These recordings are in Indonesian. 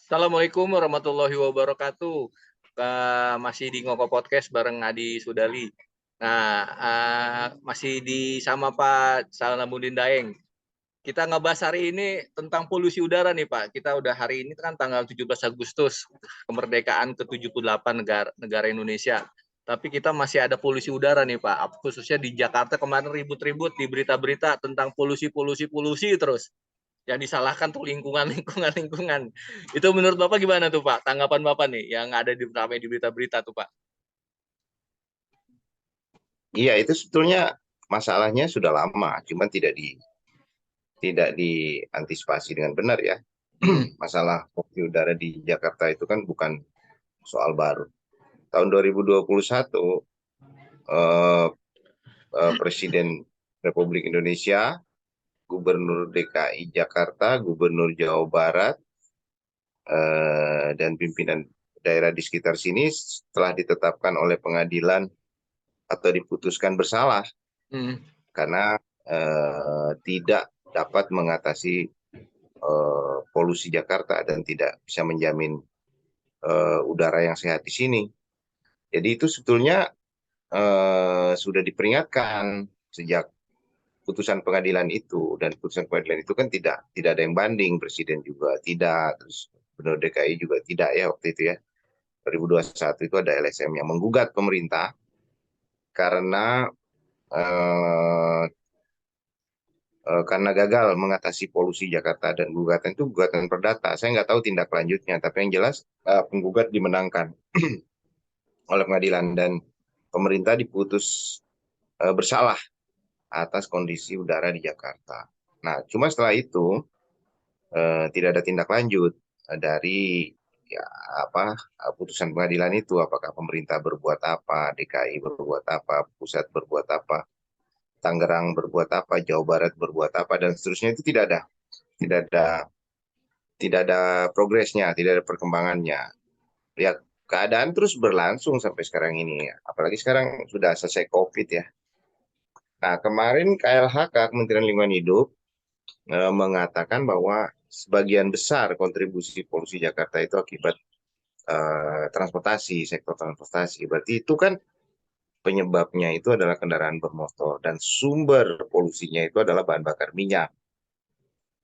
Assalamualaikum warahmatullahi wabarakatuh. Masih di Ngoko Podcast bareng Adi Sudali. Nah, masih sama Pak Salamuddin Daeng. Kita ngebahas hari ini tentang polusi udara nih Pak. Kita udah hari ini kan tanggal 17 Agustus, kemerdekaan ke-78 negara Indonesia. Tapi kita masih ada polusi udara nih Pak. Khususnya di Jakarta kemarin ribut-ribut di berita-berita tentang polusi terus. Yang disalahkan tuh lingkungan. Itu menurut Bapak gimana tuh Pak? Tanggapan Bapak nih yang ada ramai di berita-berita tuh Pak. Iya, itu sebetulnya masalahnya sudah lama, cuma tidak diantisipasi dengan benar ya. Hmm. Masalah polusi udara di Jakarta itu kan bukan soal baru. Tahun 2021 eh, Presiden Republik Indonesia, Gubernur DKI Jakarta, Gubernur Jawa Barat, dan pimpinan daerah di sekitar sini setelah ditetapkan oleh pengadilan atau diputuskan bersalah Hmm. karena tidak dapat mengatasi polusi Jakarta dan tidak bisa menjamin udara yang sehat di sini. Jadi itu sebetulnya sudah diperingatkan sejak putusan pengadilan itu, dan putusan pengadilan itu kan tidak ada yang banding, presiden juga tidak, terus Gubernur DKI juga tidak ya waktu itu ya. 2021 itu ada LSM yang menggugat pemerintah karena eh, karena gagal mengatasi polusi Jakarta, dan gugatan itu gugatan perdata. Saya nggak tahu tindak lanjutnya, tapi yang jelas penggugat dimenangkan oleh pengadilan dan pemerintah diputus bersalah atas kondisi udara di Jakarta. Nah, cuma setelah itu tidak ada tindak lanjut dari ya apa putusan pengadilan itu, apakah pemerintah berbuat apa, DKI berbuat apa, pusat berbuat apa, Tangerang berbuat apa, Jawa Barat berbuat apa, dan seterusnya. Itu tidak ada tidak ada progresnya, tidak ada perkembangannya. Ya, keadaan terus berlangsung sampai sekarang ini. Apalagi sekarang sudah selesai COVID ya. Nah, kemarin KLHK, Kementerian Lingkungan Hidup, mengatakan bahwa sebagian besar kontribusi polusi Jakarta itu akibat transportasi, sektor transportasi. Berarti itu kan penyebabnya itu adalah kendaraan bermotor, dan sumber polusinya itu adalah bahan bakar minyak.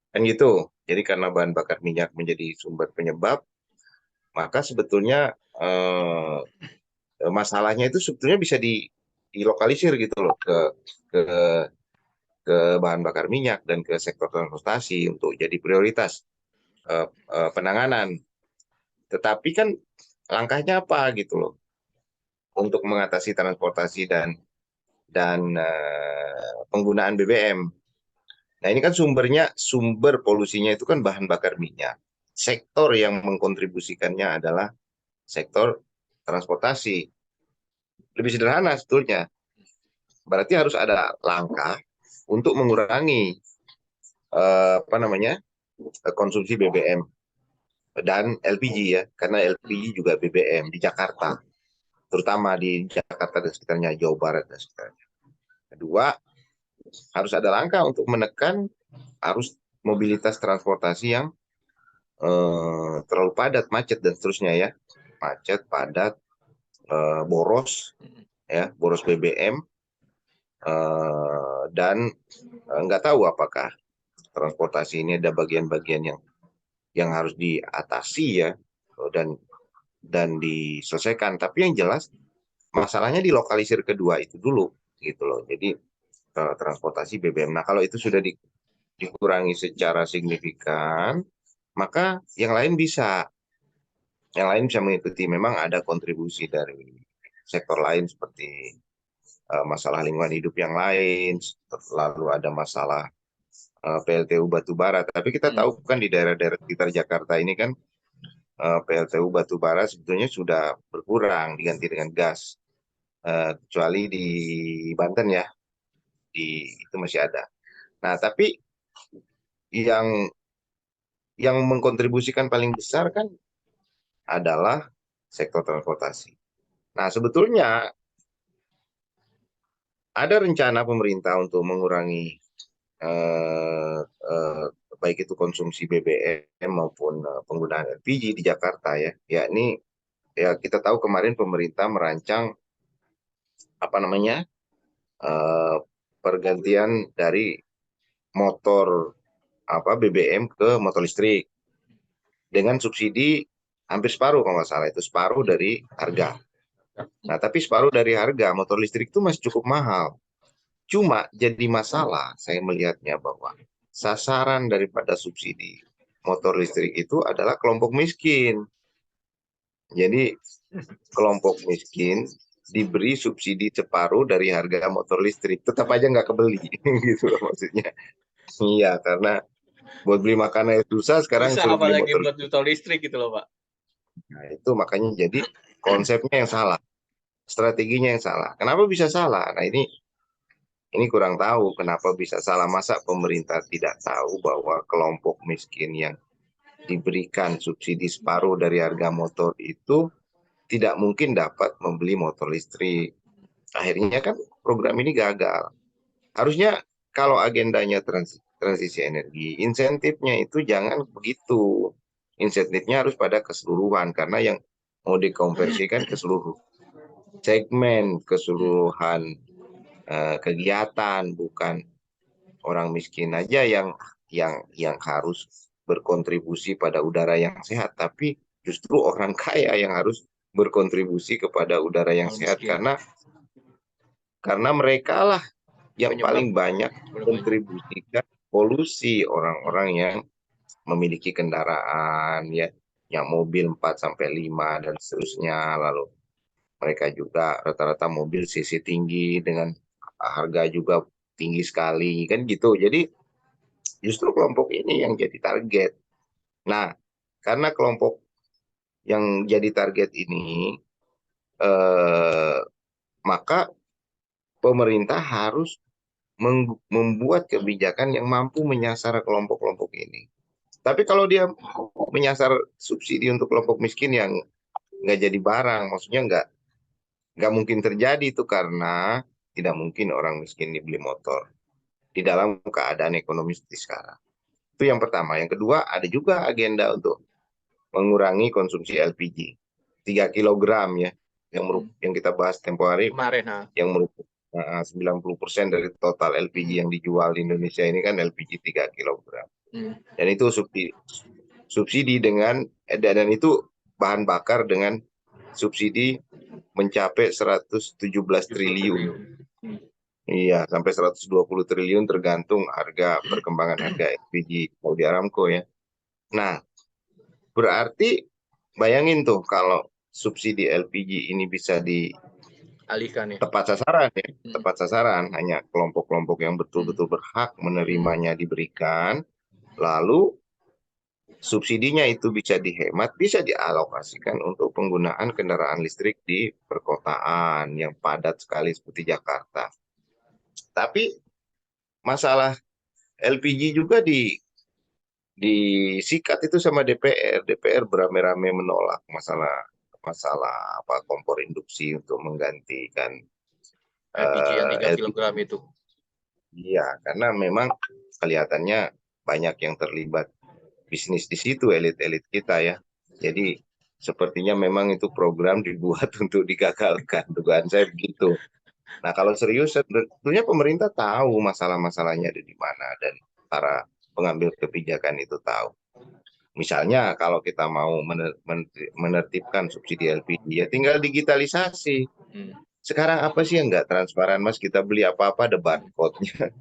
Kan gitu. Jadi karena bahan bakar minyak menjadi sumber penyebab, maka sebetulnya masalahnya itu sebetulnya bisa dilokalisir gitu loh ke ke bahan bakar minyak dan ke sektor transportasi untuk jadi prioritas penanganan. Tetapi kan langkahnya apa gitu loh untuk mengatasi transportasi dan penggunaan BBM. Nah, ini kan sumber polusinya itu kan bahan bakar minyak. Sektor yang mengkontribusikannya adalah sektor transportasi. Lebih sederhana sebetulnya. Berarti harus ada langkah untuk mengurangi apa namanya konsumsi BBM dan LPG ya, karena LPG juga BBM di Jakarta, terutama di Jakarta dan sekitarnya, Jawa Barat dan sekitarnya. Kedua, harus ada langkah untuk menekan arus mobilitas transportasi yang terlalu padat, macet dan seterusnya ya, macet, padat, boros ya, boros BBM, dan nggak tahu apakah transportasi ini ada bagian-bagian yang harus diatasi ya, dan diselesaikan. Tapi yang jelas masalahnya di lokalisir kedua itu dulu gitu loh. Jadi transportasi BBM. Nah, kalau itu sudah dikurangi secara signifikan, maka yang lain bisa mengikuti. Memang ada kontribusi dari sektor lain seperti masalah lingkungan hidup yang lain, lalu ada masalah PLTU batubara. Tapi kita tahu kan di daerah-daerah sekitar Jakarta ini kan PLTU batubara sebetulnya sudah berkurang diganti dengan gas, kecuali di Banten ya, itu masih ada. Nah, tapi yang mengkontribusikan paling besar kan adalah sektor transportasi. Nah, sebetulnya ada rencana pemerintah untuk mengurangi eh, eh, baik itu konsumsi BBM maupun penggunaan LPG di Jakarta ya. Yakni ya kita tahu kemarin pemerintah merancang apa namanya pergantian dari motor BBM ke motor listrik dengan subsidi hampir separuh kalau nggak salah, itu separuh dari harga. Nah, tapi separuh dari harga motor listrik itu masih cukup mahal. Cuma jadi masalah saya melihatnya bahwa sasaran daripada subsidi motor listrik itu adalah kelompok miskin. Jadi kelompok miskin diberi subsidi separuh dari harga motor listrik, tetap aja nggak kebeli gitu loh maksudnya. Iya, karena buat beli makanan itu susah, sekarang Susah suruh beli apalagi motor buat listrik. motor listrik gitu loh, Pak. Nah, itu makanya jadi konsepnya yang salah, strateginya yang salah. Kenapa bisa salah? Nah, ini kurang tahu kenapa bisa salah. Masa pemerintah tidak tahu bahwa kelompok miskin yang diberikan subsidi separuh dari harga motor itu tidak mungkin dapat membeli motor listrik. Akhirnya kan program ini gagal. Harusnya kalau agendanya transisi energi, insentifnya itu jangan begitu. Insentifnya harus pada keseluruhan, karena yang mau dikonversikan ke seluruh segmen, keseluruhan kegiatan, bukan orang miskin aja yang harus berkontribusi pada udara yang sehat, tapi justru orang kaya yang harus berkontribusi kepada udara yang Orang sehat, miskin. karena mereka lah yang Penyebab paling banyak banyak. kontribusikan polusi. Orang-orang yang memiliki kendaraan ya, yang mobil 4 sampai 5 dan seterusnya, lalu mereka juga rata-rata mobil CC tinggi dengan harga juga tinggi sekali kan gitu. Jadi justru kelompok ini yang jadi target. Nah, karena kelompok yang jadi target ini eh, maka pemerintah harus membuat kebijakan yang mampu menyasar kelompok-kelompok ini. Tapi kalau dia menyasar subsidi untuk kelompok miskin yang nggak jadi barang, maksudnya nggak mungkin terjadi itu, karena tidak mungkin orang miskin dibeli motor di dalam keadaan ekonomi seperti sekarang. Itu yang pertama. Yang kedua, ada juga agenda untuk mengurangi konsumsi LPG 3 kilogram ya, yang kita bahas tempo hari, Kemarin, yang merupakan 90% dari total LPG yang dijual di Indonesia ini kan LPG 3 kilogram. Dan itu subsidi dan itu bahan bakar dengan subsidi mencapai 117 triliun. Iya, sampai 120 triliun tergantung harga perkembangan harga LPG Saudi Aramco ya. Nah, berarti bayangin tuh kalau subsidi LPG ini bisa alihkan ya. tepat sasaran ya, tepat sasaran, hanya kelompok-kelompok yang betul-betul berhak menerimanya diberikan, lalu subsidinya itu bisa dihemat, bisa dialokasikan untuk penggunaan kendaraan listrik di perkotaan yang padat sekali seperti Jakarta. Tapi masalah LPG juga disikat itu sama DPR. DPR beramai-ramai menolak masalah kompor induksi untuk menggantikan LPG yang 3 LPG. kilogram itu. Iya, karena memang kelihatannya banyak yang terlibat bisnis di situ, elit-elit kita ya. Jadi sepertinya memang itu program dibuat untuk digagalkan, dugaan saya begitu. Nah, kalau serius sebetulnya pemerintah tahu masalah-masalahnya ada di mana, dan para pengambil kebijakan itu tahu. Misalnya kalau kita mau menertibkan subsidi LPG ya tinggal digitalisasi. Sekarang apa sih yang nggak transparan, Mas? Kita beli apa-apa ada barcode-nya.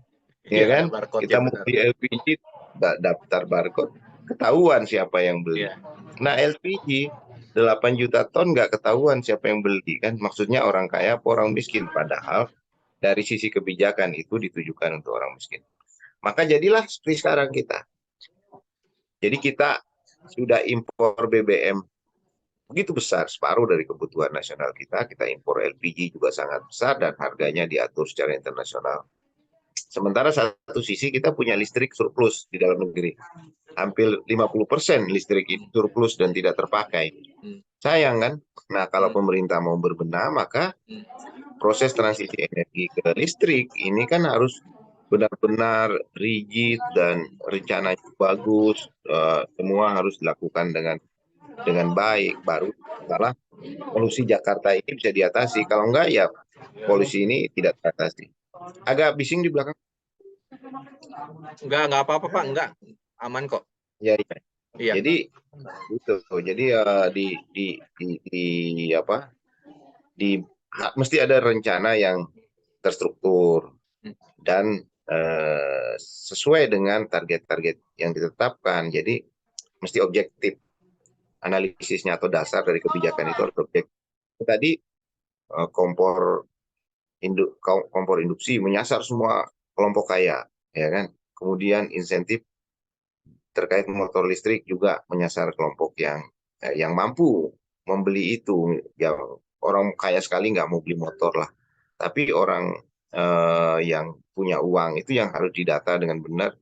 Ya Iya, kan? ada barcode Kita ya, mau benar. beli LPG daftar barcode, ketahuan siapa yang beli. Iya. Nah, LPG 8 juta ton nggak ketahuan siapa yang beli kan? Maksudnya orang kaya apa orang miskin? Padahal dari sisi kebijakan itu ditujukan untuk orang miskin. Maka jadilah seperti sekarang kita. Jadi kita sudah impor BBM begitu besar, separuh dari kebutuhan nasional kita. Kita impor LPG juga sangat besar dan harganya diatur secara internasional. Sementara satu sisi kita punya listrik surplus di dalam negeri. Hampir 50% listrik itu surplus dan tidak terpakai. Sayang kan? Nah, kalau pemerintah mau berbenah, maka proses transisi energi ke listrik ini kan harus benar-benar rigid dan rencananya bagus, semua harus dilakukan dengan baik, baru malah polusi Jakarta ini bisa diatasi. Kalau enggak ya polusi ini tidak teratasi. Agak bising di belakang. Enggak apa-apa Pak, enggak. Aman kok. Ya, ya. Iya. Jadi itu. Jadi di apa? Mesti ada rencana yang terstruktur dan sesuai dengan target-target yang ditetapkan. Jadi mesti objektif analisisnya atau dasar dari kebijakan itu harus objektif. Tadi kompor induksi menyasar semua kelompok kaya, ya kan? Kemudian insentif terkait motor listrik juga menyasar kelompok yang mampu membeli itu. Ya, orang kaya sekali nggak mau beli motor lah. Tapi orang yang punya uang itu yang harus didata dengan benar,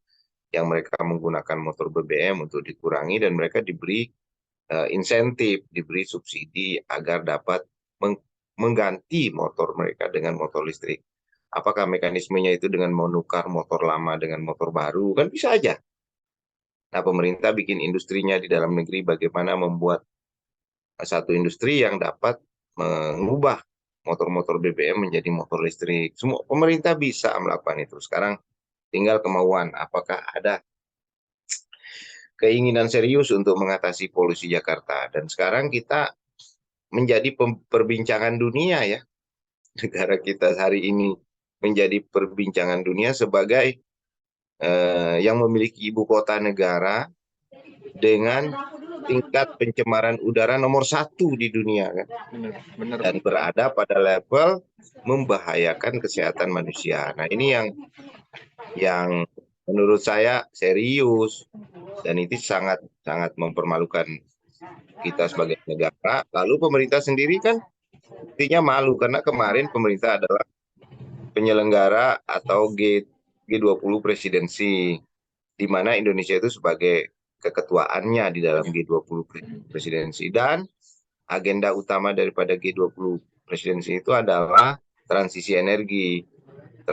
yang mereka menggunakan motor BBM untuk dikurangi dan mereka diberi insentif, diberi subsidi agar dapat mengganti motor mereka dengan motor listrik. Apakah mekanismenya itu dengan menukar motor lama dengan motor baru? Kan bisa aja. Nah, pemerintah bikin industrinya di dalam negeri, bagaimana membuat satu industri yang dapat mengubah motor-motor BBM menjadi motor listrik. Semua pemerintah bisa melakukan itu. Sekarang tinggal kemauan. Apakah ada keinginan serius untuk mengatasi polusi Jakarta? Dan sekarang kita menjadi perbincangan dunia ya. Negara kita hari ini menjadi perbincangan dunia sebagai yang memiliki ibu kota negara dengan tingkat pencemaran udara nomor 1 di dunia kan, Benar. dan berada pada level membahayakan kesehatan manusia. Nah ini yang menurut saya serius dan itu sangat sangat mempermalukan kita sebagai negara. Lalu pemerintah sendiri kan intinya malu karena kemarin pemerintah adalah penyelenggara atau G20 presidensi, di mana Indonesia itu sebagai keketuaannya di dalam G20 presidensi, dan agenda utama daripada G20 presidensi itu adalah transisi energi.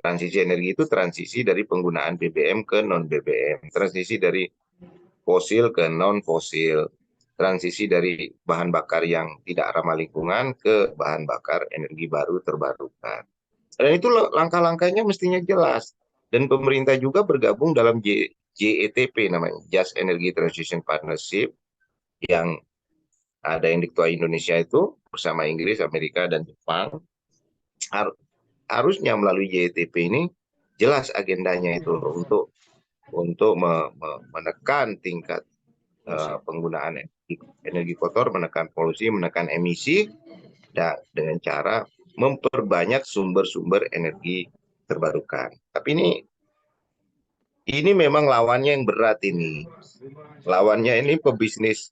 Transisi energi itu transisi dari penggunaan BBM ke non BBM, transisi dari fosil ke non fosil, transisi dari bahan bakar yang tidak ramah lingkungan ke bahan bakar energi baru terbarukan. Dan itu langkah-langkahnya mestinya jelas. Dan pemerintah juga bergabung dalam JETP namanya, Just Energy Transition Partnership, yang ada yang diketuai Indonesia itu bersama Inggris, Amerika, dan Jepang. Harusnya melalui JETP ini jelas agendanya itu untuk menekan tingkat penggunaan energi kotor, menekan polusi, menekan emisi, dan dengan cara memperbanyak sumber-sumber energi terbarukan. Tapi ini memang lawannya yang berat ini. Lawannya ini pebisnis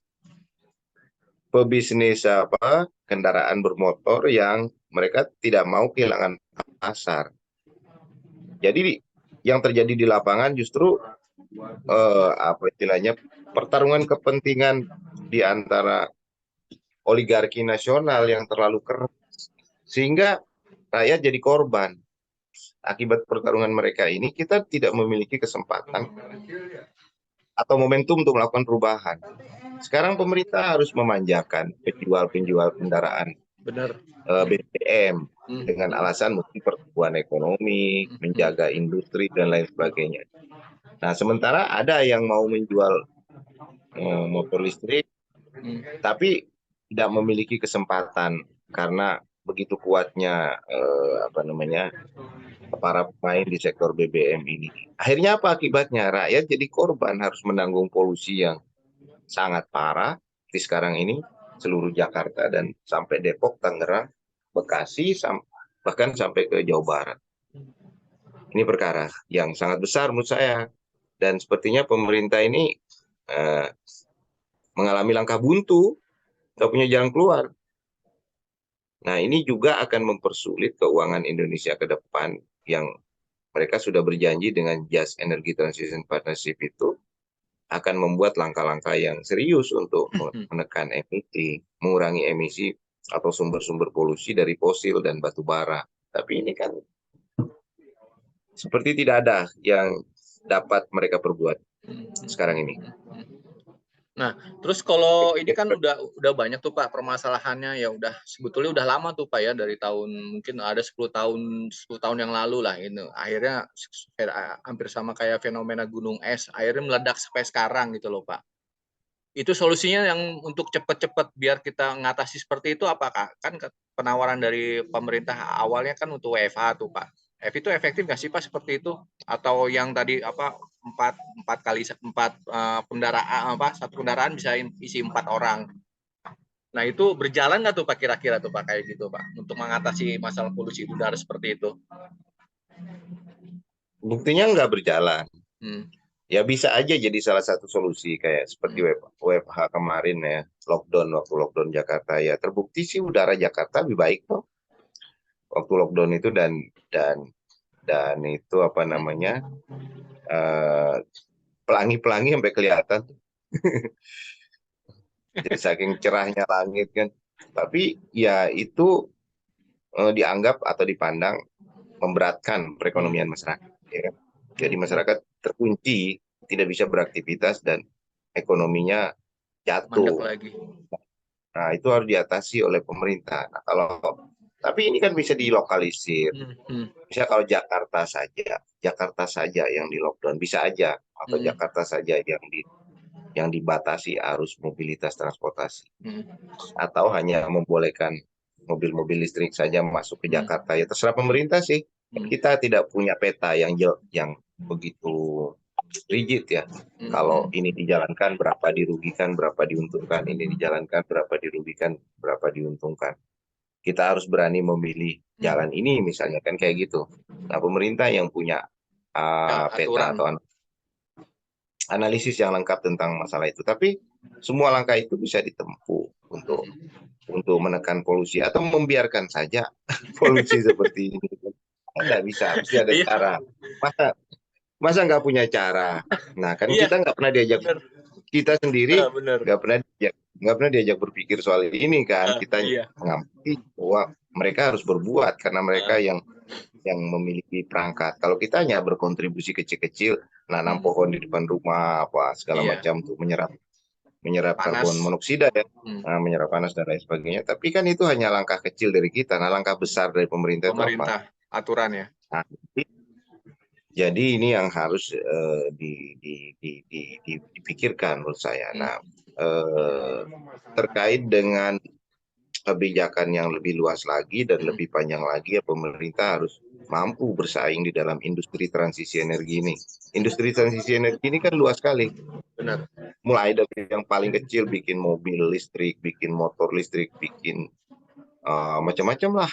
kendaraan bermotor yang mereka tidak mau kehilangan pasar. Jadi yang terjadi di lapangan justru pertarungan kepentingan di antara oligarki nasional yang terlalu keras, sehingga rakyat jadi korban. Akibat pertarungan mereka ini, kita tidak memiliki kesempatan atau momentum untuk melakukan perubahan. Sekarang pemerintah harus memanjakan penjual-penjual kendaraan BBM dengan alasan mungkin pertumbuhan ekonomi, menjaga industri, dan lain sebagainya. Nah, sementara ada yang mau menjual motor listrik, tapi tidak memiliki kesempatan karena begitu kuatnya para pemain di sektor BBM ini. Akhirnya apa akibatnya? Rakyat jadi korban, harus menanggung polusi yang sangat parah di sekarang ini, seluruh Jakarta dan sampai Depok, Tangerang, Bekasi, bahkan sampai ke Jawa Barat. Ini perkara yang sangat besar menurut saya, dan sepertinya pemerintah ini mengalami langkah buntu, nggak punya jalan keluar. Nah, ini juga akan mempersulit keuangan Indonesia ke depan, yang mereka sudah berjanji dengan Just Energy Transition Partnership itu akan membuat langkah-langkah yang serius untuk menekan emisi, mengurangi emisi atau sumber-sumber polusi dari fosil dan batu bara. Tapi ini kan seperti tidak ada yang dapat mereka perbuat sekarang ini. Nah, terus kalau ini kan udah banyak tuh Pak permasalahannya, ya udah sebetulnya udah lama tuh Pak ya, dari tahun mungkin ada 10 tahun yang lalu lah ini. Akhirnya hampir sama kayak fenomena gunung es, akhirnya meledak sampai sekarang gitu loh Pak. Itu solusinya yang untuk cepet-cepet biar kita ngatasi seperti itu apakah? Kan penawaran dari pemerintah awalnya kan untuk WFH tuh Pak. Itu efektif nggak sih Pak seperti itu? Atau yang tadi apa empat kali empat kendaraan apa satu kendaraan bisa isi 4 orang. Nah itu berjalan nggak tuh Pak kira-kira tuh Pak kayak gitu Pak untuk mengatasi masalah polusi udara seperti itu? Buktinya nggak berjalan. Hmm. Ya bisa aja jadi salah satu solusi kayak seperti WFH kemarin ya, waktu lockdown Jakarta ya terbukti sih udara Jakarta lebih baik kok waktu lockdown itu dan itu apa namanya pelangi-pelangi sampai kelihatan. Jadi saking cerahnya langit kan. Tapi ya itu dianggap atau dipandang memberatkan perekonomian masyarakat. Ya kan? Jadi masyarakat terkunci, tidak bisa beraktivitas dan ekonominya Mandek jatuh. lagi. Nah, itu harus diatasi oleh pemerintah. Nah, tapi ini kan bisa dilokalisir. Bisa kalau Jakarta saja yang di lockdown bisa aja, atau Jakarta saja yang dibatasi arus mobilitas transportasi, atau hanya membolehkan mobil-mobil listrik saja masuk ke Jakarta. Ya terserah pemerintah sih. Kita tidak punya peta yang begitu rigid ya. Kalau ini dijalankan berapa dirugikan, berapa diuntungkan, ini dijalankan berapa dirugikan, berapa diuntungkan. Kita harus berani memilih jalan ini misalnya kan kayak gitu. Nah, pemerintah yang punya peta atau analisis yang lengkap tentang masalah itu. Tapi semua langkah itu bisa ditempuh untuk menekan polusi atau membiarkan saja polusi seperti ini. Nggak bisa, mesti ada cara. Masa nggak punya cara? Nah, kan kita nggak pernah diajak, kita sendiri nggak pernah diajak berpikir soal ini kan. Kita mengamati bahwa mereka harus berbuat karena mereka yang memiliki perangkat. Kalau kita hanya berkontribusi kecil-kecil, nanam pohon di depan rumah, apa segala macam untuk menyerap karbon monoksida ya, menyerap panas dan lain sebagainya. Tapi kan itu hanya langkah kecil dari kita. Nah, langkah besar dari pemerintah itu apa? Aturan ya. Nah, jadi ini yang harus dipikirkan menurut saya. Nah, terkait dengan kebijakan yang lebih luas lagi dan lebih panjang lagi, ya pemerintah harus mampu bersaing di dalam industri transisi energi ini. Industri transisi energi ini kan luas sekali. Benar. Mulai dari yang paling kecil bikin mobil listrik, bikin motor listrik, bikin macam-macam lah.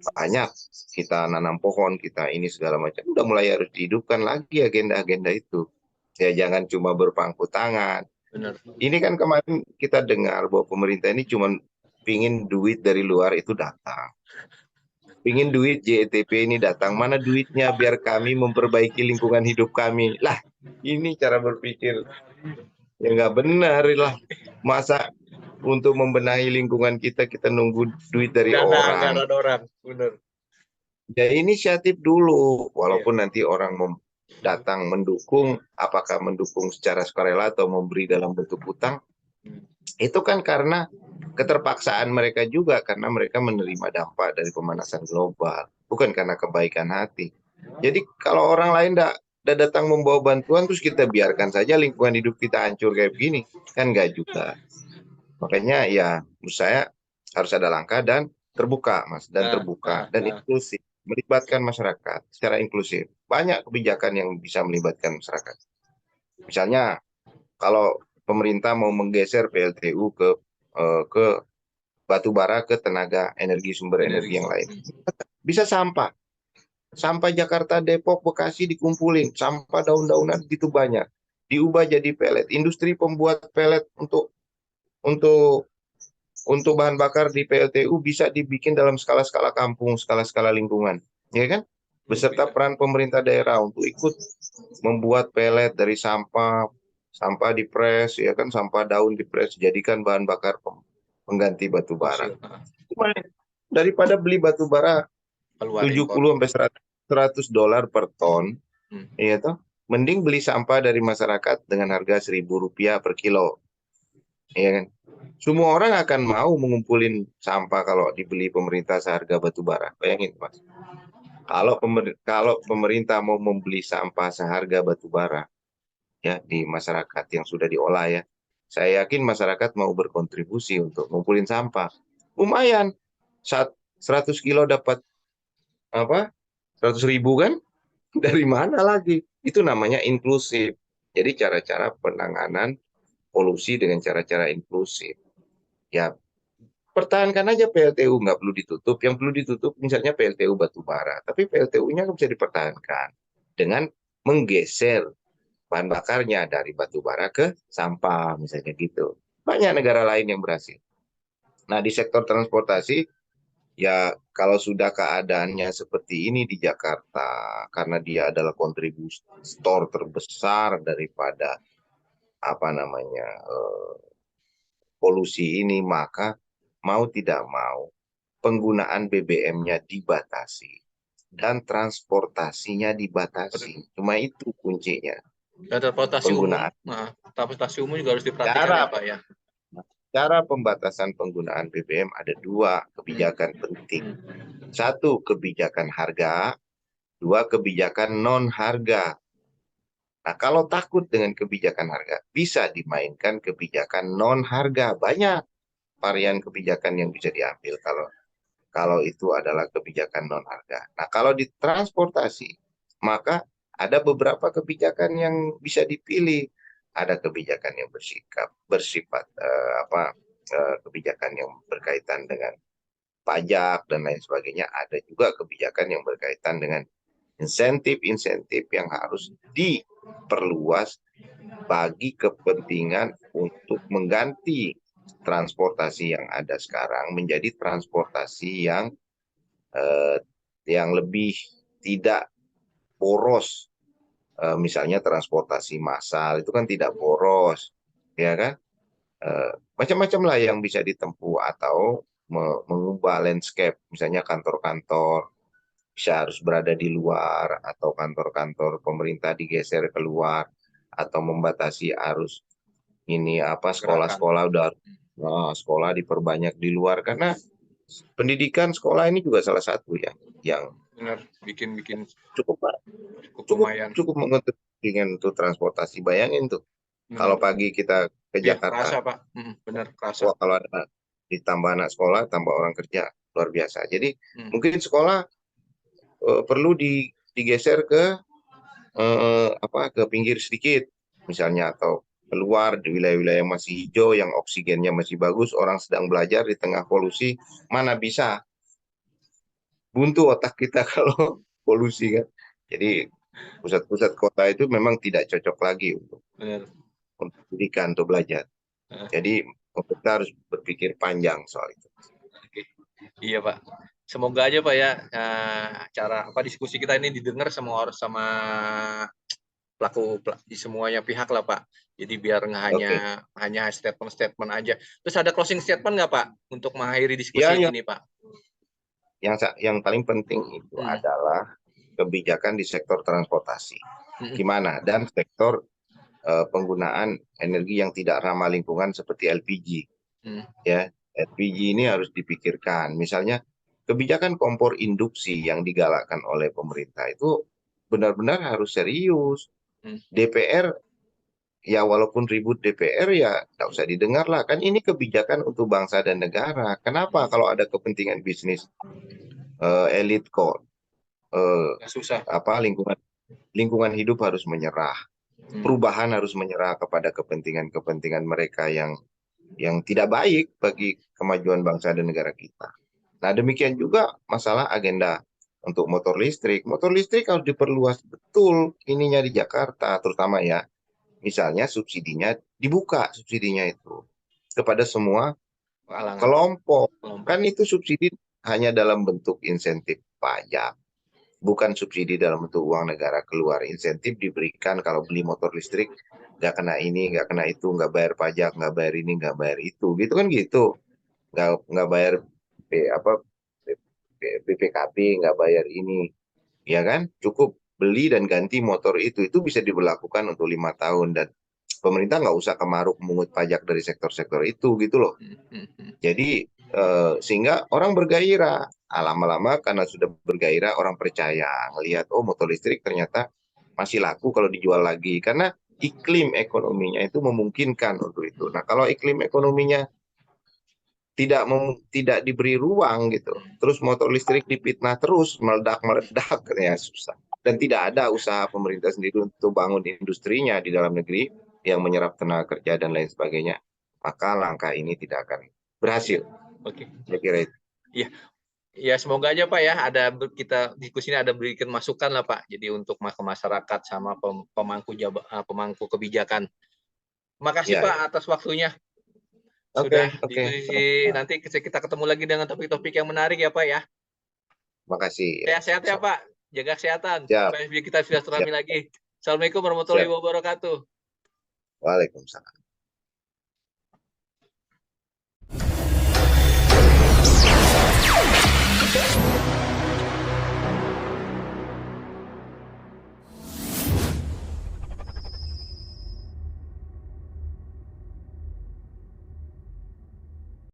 Banyak kita nanam pohon, kita ini segala macam. Udah mulai harus dihidupkan lagi agenda-agenda itu. Ya jangan cuma berpangku tangan. Benar. Ini kan kemarin kita dengar bahwa pemerintah ini cuma pingin duit dari luar itu datang. Pingin duit JETP ini datang. Mana duitnya biar kami memperbaiki lingkungan hidup kami. Lah, ini cara berpikir yang nggak benar lah. Masa untuk membenahi lingkungan kita nunggu duit dari orang. Benar. Ya inisiatif dulu, walaupun nanti orang datang mendukung, apakah mendukung secara sukarela atau memberi dalam bentuk utang, itu kan karena keterpaksaan mereka juga, karena mereka menerima dampak dari pemanasan global, bukan karena kebaikan hati. Jadi kalau orang lain tidak datang membawa bantuan, terus kita biarkan saja lingkungan hidup kita hancur kayak begini, kan nggak juga. Makanya ya menurut saya harus ada langkah dan terbuka, Mas, dan inklusif, melibatkan masyarakat secara inklusif. Banyak kebijakan yang bisa melibatkan masyarakat. Misalnya kalau pemerintah mau menggeser PLTU ke batu bara, ke tenaga energi, sumber energi yang lain, bisa sampah Jakarta, Depok, Bekasi dikumpulin, sampah daun-daunan gitu banyak, diubah jadi pelet, industri pembuat pelet untuk bahan bakar di PLTU bisa dibikin dalam skala-skala kampung, skala-skala lingkungan, ya kan? Beserta peran pemerintah daerah untuk ikut membuat pelet dari sampah dipres, ya kan, sampah daun dipres, jadikan bahan bakar pengganti batu bara. Daripada beli batu bara 70 sampai $100 per ton, Hmm. ya toh, mending beli sampah dari masyarakat dengan harga Rp1.000 per kilo, ya kan? Semua orang akan mau mengumpulin sampah kalau dibeli pemerintah seharga batu bara. Bayangin, Mas. Kalau pemerintah mau membeli sampah seharga batu bara, ya di masyarakat yang sudah diolah ya, saya yakin masyarakat mau berkontribusi untuk ngumpulin sampah. Lumayan, 100 kilo dapat apa? 100.000 kan? Dari mana lagi? Itu namanya inklusif. Jadi cara-cara penanganan polusi dengan cara-cara inklusif. Ya, pertahankan aja PLTU, nggak perlu ditutup. Yang perlu ditutup misalnya PLTU batubara, tapi PLTU-nya bisa dipertahankan dengan menggeser bahan bakarnya dari batubara ke sampah, misalnya gitu. Banyak negara lain yang berhasil. Nah, di sektor transportasi, ya kalau sudah keadaannya seperti ini di Jakarta, karena dia adalah kontributor terbesar daripada apa namanya polusi ini, maka mau tidak mau penggunaan BBM-nya dibatasi dan transportasinya dibatasi. Cuma itu kuncinya. Dan Penggunaan transportasi umum juga harus diperhatikan ya cara Pak ya. cara pembatasan penggunaan BBM ada dua kebijakan penting. Satu, kebijakan harga. Dua, kebijakan non harga. Nah, kalau takut dengan kebijakan harga, bisa dimainkan kebijakan non harga. Banyak varian kebijakan yang bisa diambil kalau itu adalah kebijakan non harga. Nah, kalau di transportasi, maka ada beberapa kebijakan yang bisa dipilih. Ada kebijakan yang bersifat kebijakan yang berkaitan dengan pajak dan lain sebagainya. Ada juga kebijakan yang berkaitan dengan insentif-insentif yang harus diperluas bagi kepentingan untuk mengganti transportasi yang ada sekarang menjadi transportasi yang lebih tidak boros. Misalnya transportasi massal itu kan tidak boros, ya kan? Macam-macam lah yang bisa ditempuh, atau mengubah landscape, misalnya kantor-kantor bisa harus berada di luar, atau kantor-kantor pemerintah digeser keluar, atau membatasi arus ini sekolah-sekolah sekolah diperbanyak di luar, karena pendidikan sekolah ini juga salah satu yang Benar, bikin cukup lumayan. cukup menguntungkan untuk transportasi. Bayangin tuh, kalau pagi kita ke Ya, Jakarta, kerasa Pak. Benar, kerasa. wah, kalau ada ditambah anak sekolah, tambah orang kerja, luar biasa. Jadi mungkin sekolah perlu digeser ke pinggir sedikit, misalnya, atau keluar di wilayah-wilayah yang masih hijau, yang oksigennya masih bagus. Orang sedang belajar di tengah polusi, mana bisa, buntu otak kita kalau polusi kan. Jadi pusat-pusat kota itu memang tidak cocok lagi untuk pendidikan, untuk belajar. Jadi kita harus berpikir panjang soal itu. Iya Pak. Semoga aja Pak ya diskusi kita ini didengar sama pelaku di semuanya pihak lah Pak. Jadi biar nggak hanya statement aja. Terus ada closing statement nggak Pak untuk mengakhiri diskusi ini Pak? Yang paling penting itu adalah kebijakan di sektor transportasi, gimana, dan sektor penggunaan energi yang tidak ramah lingkungan seperti LPG. Ya, LPG ini harus dipikirkan. Misalnya kebijakan kompor induksi yang digalakkan oleh pemerintah itu benar-benar harus serius. DPR, ya walaupun ribut DPR, ya nggak usah didengar lah. Kan ini kebijakan untuk bangsa dan negara. Kenapa kalau ada kepentingan bisnis elit kok susah. Lingkungan hidup harus menyerah. Perubahan harus menyerah kepada kepentingan mereka yang tidak baik bagi kemajuan bangsa dan negara kita. Nah, demikian juga masalah agenda untuk motor listrik. Motor listrik harus diperluas betul ininya di Jakarta, terutama ya. Misalnya subsidinya dibuka, subsidinya itu kepada semua kelompok. Kan itu subsidi hanya dalam bentuk insentif pajak, bukan subsidi dalam bentuk uang negara keluar. Insentif diberikan kalau beli motor listrik, nggak kena ini, nggak kena itu, nggak bayar pajak, nggak bayar ini, nggak bayar itu, gitu kan gitu. Nggak bayar BPKB, nggak bayar ini, ya kan? Cukup beli dan ganti motor itu bisa diberlakukan untuk 5 tahun, dan pemerintah nggak usah kemaruk memungut pajak dari sektor-sektor itu gitu loh. Jadi sehingga orang bergairah. Lama-lama karena sudah bergairah, orang percaya, ngelihat oh motor listrik ternyata masih laku kalau dijual lagi, karena iklim ekonominya itu memungkinkan untuk itu. Nah, kalau iklim ekonominya tidak diberi ruang gitu, terus motor listrik dipitnah terus meledak-meledak, ya susah. Dan tidak ada usaha pemerintah sendiri untuk bangun industrinya di dalam negeri yang menyerap tenaga kerja dan lain sebagainya, maka langkah ini tidak akan berhasil. Oke. Saya kira itu. Iya. Ya semoga aja Pak ya kita diskusi ini ada berikan masukan lah Pak. Jadi untuk masyarakat sama pemangku kebijakan. Makasih Ya, Pak ya. atas waktunya. Oke, Sudah oke. diskusi. Nanti kita ketemu lagi dengan topik-topik yang menarik ya Pak ya. Makasih. Ya. Sehat-sehat ya Pak. Jaga kesehatan Siap, supaya kita silaturahmi siap, lagi. Assalamualaikum warahmatullahi siap. wabarakatuh. Waalaikumsalam.